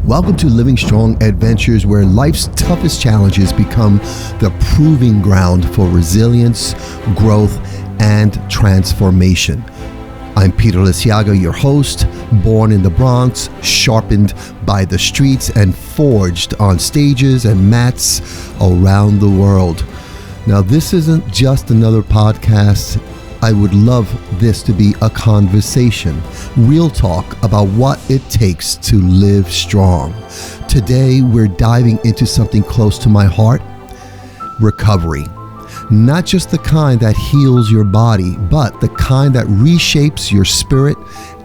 Welcome to Living Strong Adventures, where life's toughest challenges become the proving ground for resilience, growth, and transformation. I'm Peter Liciaga, your host, born in the Bronx, sharpened by the streets, and forged on stages and mats around the world. Now, this isn't just another podcast. I would love this to be a conversation, real talk about what it takes to live strong. Today, we're diving into something close to my heart: recovery. Not just the kind that heals your body, but the kind that reshapes your spirit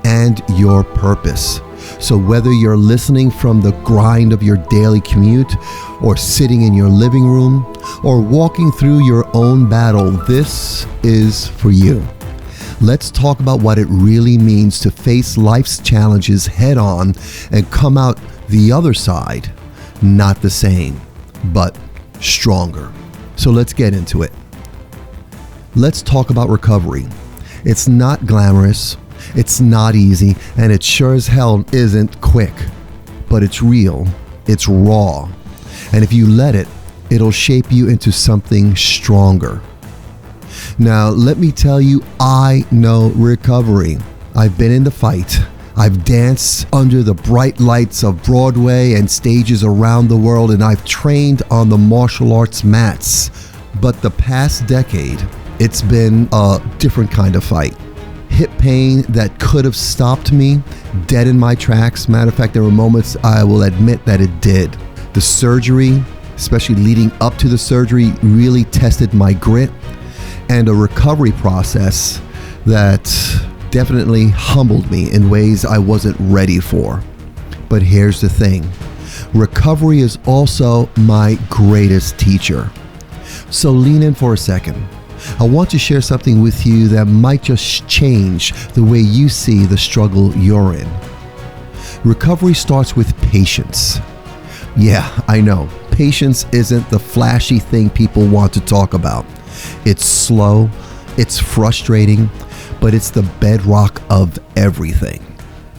and your purpose. So whether you're listening from the grind of your daily commute, or sitting in your living room, or walking through your own battle, this is for you. Let's talk about what it really means to face life's challenges head on and come out the other side, not the same, but stronger. So let's get into it. Let's talk about recovery. It's not glamorous, it's not easy, and it sure as hell isn't quick. But it's real, it's raw, and if you let it, it'll shape you into something stronger. Now, let me tell you, I know recovery. I've been in the fight. I've danced under the bright lights of Broadway and stages around the world, and I've trained on the martial arts mats. But the past decade, it's been a different kind of fight. Hip pain that could have stopped me dead in my tracks. Matter of fact, there were moments I will admit that it did. The surgery, especially leading up to the surgery, really tested my grit, and a recovery process that definitely humbled me in ways I wasn't ready for. But here's the thing: recovery is also my greatest teacher. So lean in for a second. I want to share something with you that might just change the way you see the struggle you're in. Recovery starts with patience. Yeah, I know. Patience isn't the flashy thing people want to talk about. It's slow, it's frustrating, but it's the bedrock of everything.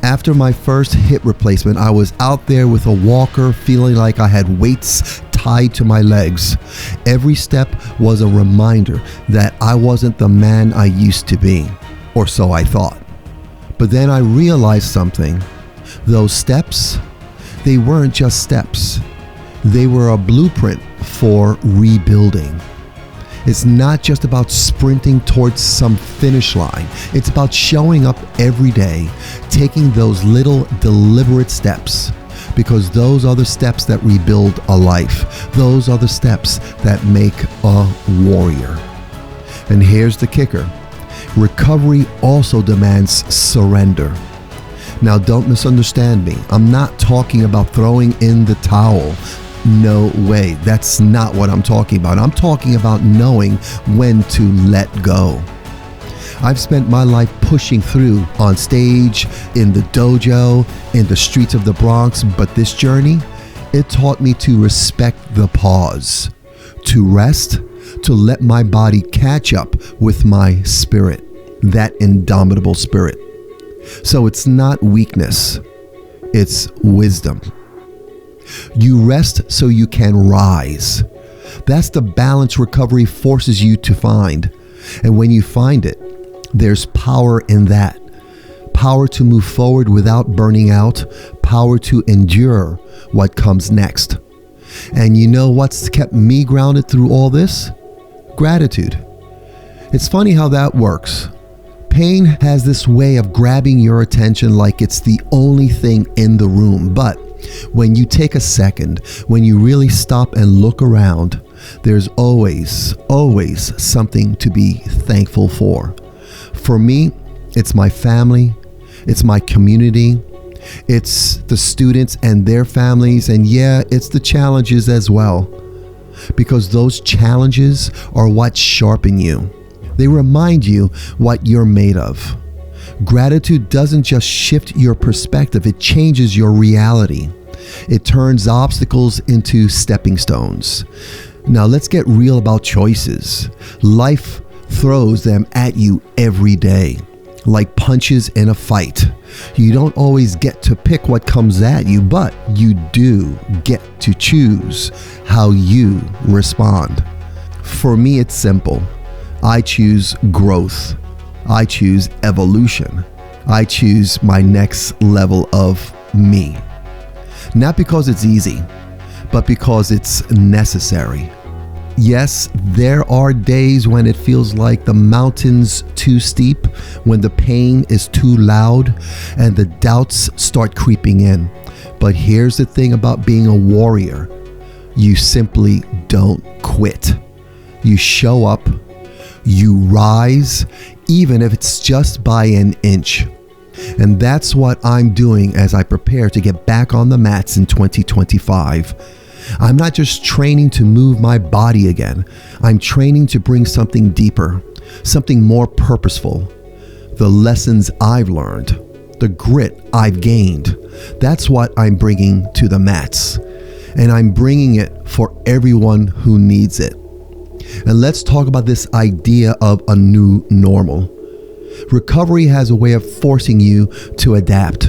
After my first hip replacement, I was out there with a walker, feeling like I had weights tied to my legs. Every step was a reminder that I wasn't the man I used to be, or so I thought. But then I realized something. Those steps, they weren't just steps. They were a blueprint for rebuilding. It's not just about sprinting towards some finish line. It's about showing up every day, taking those little deliberate steps, because those are the steps that rebuild a life. Those are the steps that make a warrior. And here's the kicker: recovery also demands surrender. Now, don't misunderstand me. I'm not talking about throwing in the towel. No way. That's not what I'm talking about. I'm talking about knowing when to let go. I've spent my life pushing through on stage, in the dojo, in the streets of the Bronx, but this journey, it taught me to respect the pause, to rest, to let my body catch up with my spirit, that indomitable spirit. So it's not weakness, it's wisdom. You rest so you can rise. That's the balance recovery forces you to find. And when you find it, there's power in that. Power to move forward without burning out. Power to endure what comes next. And you know what's kept me grounded through all this? Gratitude. It's funny how that works. Pain has this way of grabbing your attention like it's the only thing in the room. But when you take a second, when you really stop and look around, there's always something to be thankful for. For me, it's my family, it's my community, it's the students and their families, and yeah, it's the challenges as well. Because those challenges are what sharpen you. They remind you what you're made of. Gratitude doesn't just shift your perspective, it changes your reality. It turns obstacles into stepping stones. Now let's get real about choices. Life throws them at you every day. like punches in a fight. You don't always get to pick what comes at you, but you do get to choose how you respond. For me, it's simple. I choose growth. I choose evolution. I choose my next level of me. Not because it's easy, but because it's necessary. Yes, there are days when it feels like the mountain's too steep, when the pain is too loud, and the doubts start creeping in. But here's the thing about being a warrior. You simply don't quit. You show up, you rise, even if it's just by an inch. And that's what I'm doing as I prepare to get back on the mats in 2025. I'm not just training to move my body again. I'm training to bring something deeper, something more purposeful. The lessons I've learned, the grit I've gained, that's what I'm bringing to the mats. And I'm bringing it for everyone who needs it. And let's talk about this idea of a new normal. Recovery has a way of forcing you to adapt.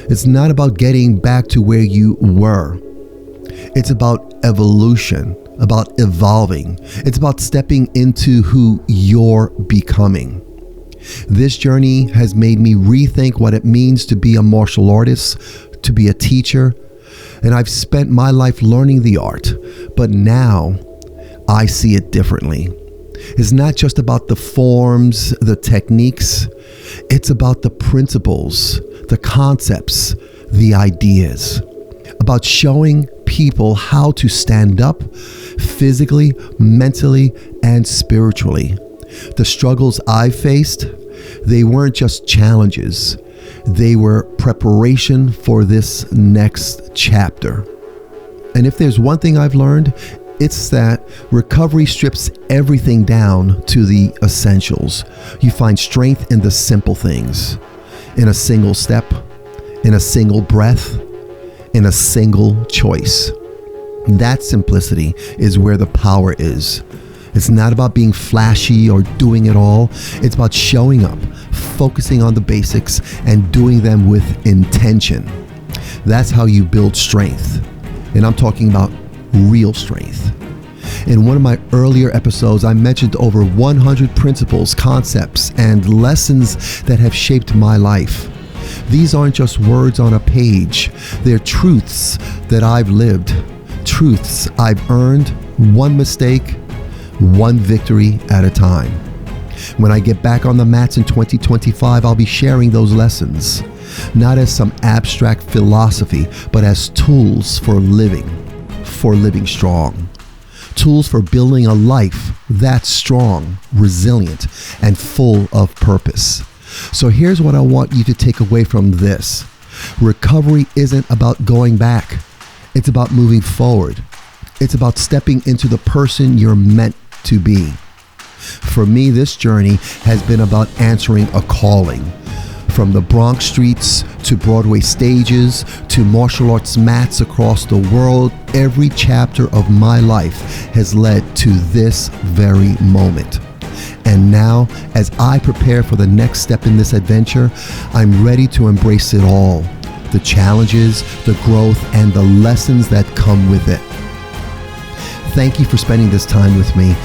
It's not about getting back to where you were. It's about evolution, about evolving. It's about stepping into who you're becoming. This journey has made me rethink what it means to be a martial artist, to be a teacher. And I've spent my life learning the art, but now I see it differently. It's not just about the forms, the techniques. It's about the principles, the concepts, the ideas. About showing people how to stand up physically, mentally, and spiritually. The struggles I faced, they weren't just challenges. They were preparation for this next chapter. And if there's one thing I've learned, it's that recovery strips everything down to the essentials. You find strength in the simple things, in a single step, in a single breath, in a single choice. That simplicity is where the power is. It's not about being flashy or doing it all. It's about showing up, focusing on the basics, and doing them with intention. That's how you build strength. And I'm talking about real strength. In one of my earlier episodes, I mentioned over 100 principles, concepts, and lessons that have shaped my life. These aren't just words on a page. They're truths that I've lived, truths I've earned, one mistake, one victory at a time. When I get back on the mats in 2025, I'll be sharing those lessons, not as some abstract philosophy, but as tools for living strong. Tools for building a life that's strong, resilient, and full of purpose. So here's what I want you to take away from this. Recovery isn't about going back. It's about moving forward. It's about stepping into the person you're meant to be. For me, this journey has been about answering a calling. From the Bronx streets to Broadway stages to martial arts mats across the world, every chapter of my life has led to this very moment. And now, as I prepare for the next step in this adventure, I'm ready to embrace it all. The challenges, the growth, and the lessons that come with it. Thank you for spending this time with me.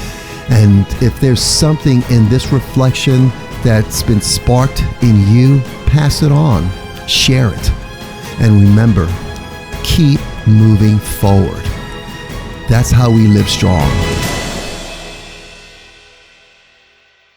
And if there's something in this reflection that's been sparked in you, pass it on, share it. And remember, keep moving forward. That's how we live strong.